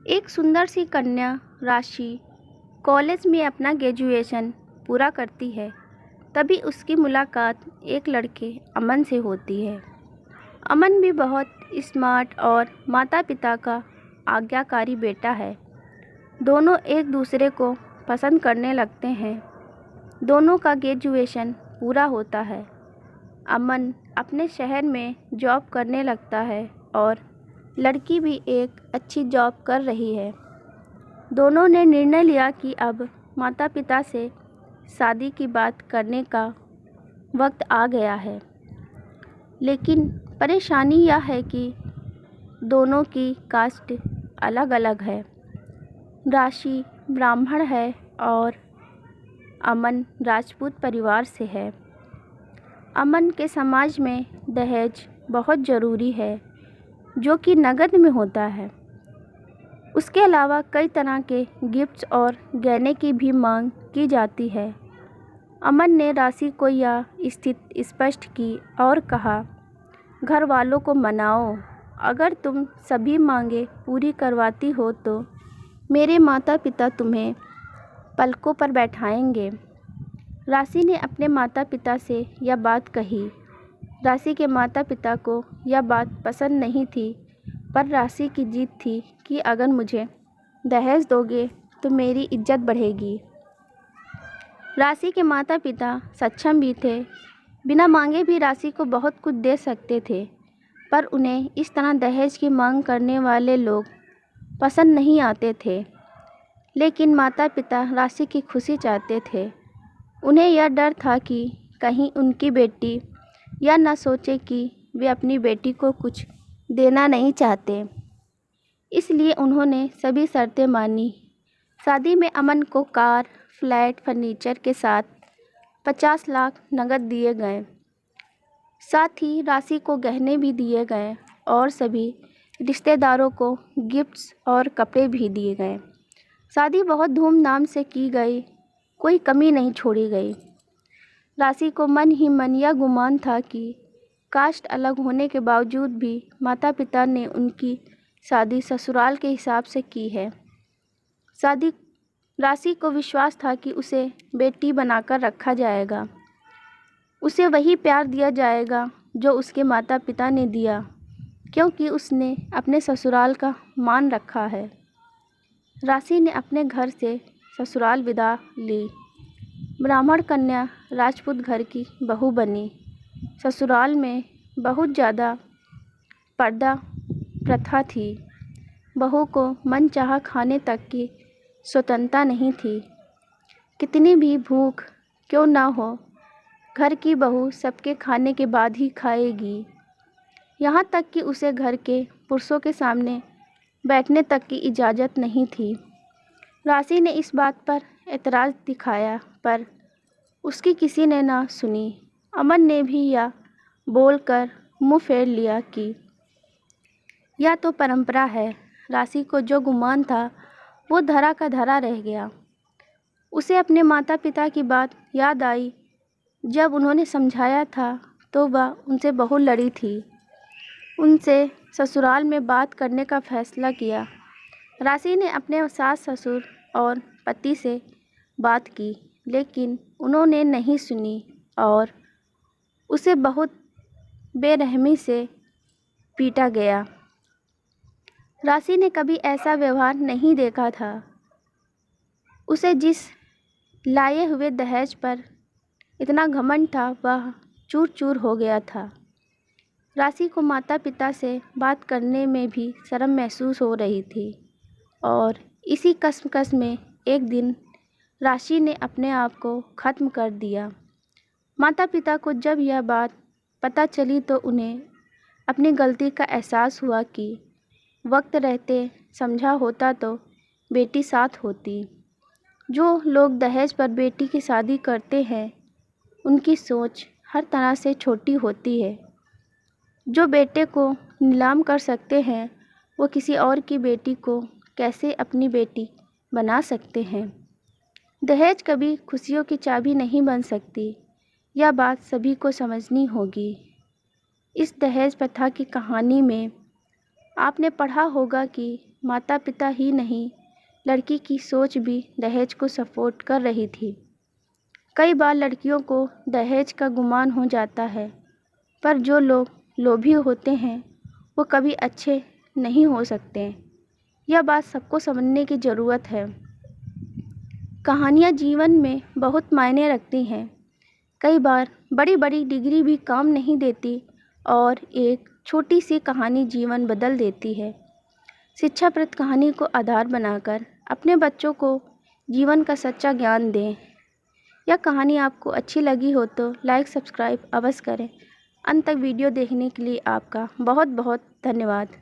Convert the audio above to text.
एक सुंदर सी कन्या राशि कॉलेज में अपना ग्रेजुएशन पूरा करती है। तभी उसकी मुलाकात एक लड़के अमन से होती है। अमन भी बहुत स्मार्ट और माता पिता का आज्ञाकारी बेटा है। दोनों एक दूसरे को पसंद करने लगते हैं। दोनों का ग्रेजुएशन पूरा होता है। अमन अपने शहर में जॉब करने लगता है और लड़की भी एक अच्छी जॉब कर रही है। दोनों ने निर्णय लिया कि अब माता पिता से शादी की बात करने का वक्त आ गया है। लेकिन परेशानी यह है कि दोनों की कास्ट अलग अलग है। राशि ब्राह्मण है और अमन राजपूत परिवार से है। अमन के समाज में दहेज बहुत ज़रूरी है, जो कि नकद में होता है। उसके अलावा कई तरह के गिफ्ट्स और गहने की भी मांग की जाती है। अमन ने राशि को यह स्थिति स्पष्ट की और कहा, घर वालों को मनाओ। अगर तुम सभी मांगें पूरी करवाती हो तो मेरे माता पिता तुम्हें पलकों पर बैठाएंगे। राशि ने अपने माता पिता से यह बात कही। राशि के माता पिता को यह बात पसंद नहीं थी, पर राशि की जीत थी कि अगर मुझे दहेज दोगे तो मेरी इज्जत बढ़ेगी। राशि के माता पिता सक्षम भी थे। बिना मांगे भी राशि को बहुत कुछ दे सकते थे, पर उन्हें इस तरह दहेज की मांग करने वाले लोग पसंद नहीं आते थे। लेकिन माता पिता राशि की खुशी चाहते थे। उन्हें यह डर था कि कहीं उनकी बेटी यह न सोचे कि वे अपनी बेटी को कुछ देना नहीं चाहते। इसलिए उन्होंने सभी शर्तें मानी। शादी में अमन को कार, फ्लैट, फर्नीचर के साथ 50 लाख नकद दिए गए। साथ ही राशि को गहने भी दिए गए और सभी रिश्तेदारों को गिफ्ट्स और कपड़े भी दिए गए। शादी बहुत धूमधाम से की गई, कोई कमी नहीं छोड़ी गई। राशि को मन ही मन यह गुमान था कि कास्ट अलग होने के बावजूद भी माता पिता ने उनकी शादी ससुराल के हिसाब से की है। राशि को विश्वास था कि उसे बेटी बनाकर रखा जाएगा। उसे वही प्यार दिया जाएगा जो उसके माता पिता ने दिया, क्योंकि उसने अपने ससुराल का मान रखा है। राशि ने अपने घर से ससुराल विदा ली। ब्राह्मण कन्या राजपूत घर की बहू बनी। ससुराल में बहुत ज़्यादा पर्दा प्रथा थी। बहू को मनचाहा खाने तक की स्वतंत्रता नहीं थी। कितनी भी भूख क्यों ना हो, घर की बहू सबके खाने के बाद ही खाएगी। यहाँ तक कि उसे घर के पुरुषों के सामने बैठने तक की इजाज़त नहीं थी। राशि ने इस बात पर एतराज़ दिखाया, पर उसकी किसी ने ना सुनी। अमन ने भी यह बोलकर मुंह फेर लिया कि यह तो परंपरा है। राशि को जो गुमान था वो धरा का धरा रह गया। उसे अपने माता पिता की बात याद आई। जब उन्होंने समझाया था तो वह उनसे बहुत लड़ी थी। उनसे ससुराल में बात करने का फैसला किया। राशि ने अपने सास ससुर और पति से बात की, लेकिन उन्होंने नहीं सुनी और उसे बहुत बेरहमी से पीटा गया। राशि ने कभी ऐसा व्यवहार नहीं देखा था। उसे जिस लाए हुए दहेज पर इतना घमंड था, वह चूर चूर हो गया था। राशि को माता पिता से बात करने में भी शर्म महसूस हो रही थी और इसी कश्मकश में एक दिन राशि ने अपने आप को ख़त्म कर दिया। माता पिता को जब यह बात पता चली तो उन्हें अपनी गलती का एहसास हुआ कि वक्त रहते समझा होता तो बेटी साथ होती। जो लोग दहेज पर बेटी की शादी करते हैं, उनकी सोच हर तरह से छोटी होती है। जो बेटे को नीलाम कर सकते हैं, वो किसी और की बेटी को कैसे अपनी बेटी बना सकते हैं। दहेज कभी खुशियों की चाबी नहीं बन सकती। यह बात सभी को समझनी होगी। इस दहेज प्रथा की कहानी में आपने पढ़ा होगा कि माता पिता ही नहीं, लड़की की सोच भी दहेज को सपोर्ट कर रही थी। कई बार लड़कियों को दहेज का गुमान हो जाता है, पर जो लोग लोभी होते हैं वो कभी अच्छे नहीं हो सकते। यह बात सबको समझने की ज़रूरत है। कहानियाँ जीवन में बहुत मायने रखती हैं। कई बार बड़ी बड़ी डिग्री भी काम नहीं देती और एक छोटी सी कहानी जीवन बदल देती है। शिक्षाप्रद कहानी को आधार बनाकर अपने बच्चों को जीवन का सच्चा ज्ञान दें। यह कहानी आपको अच्छी लगी हो तो लाइक सब्सक्राइब अवश्य करें। अंत तक वीडियो देखने के लिए आपका बहुत बहुत धन्यवाद।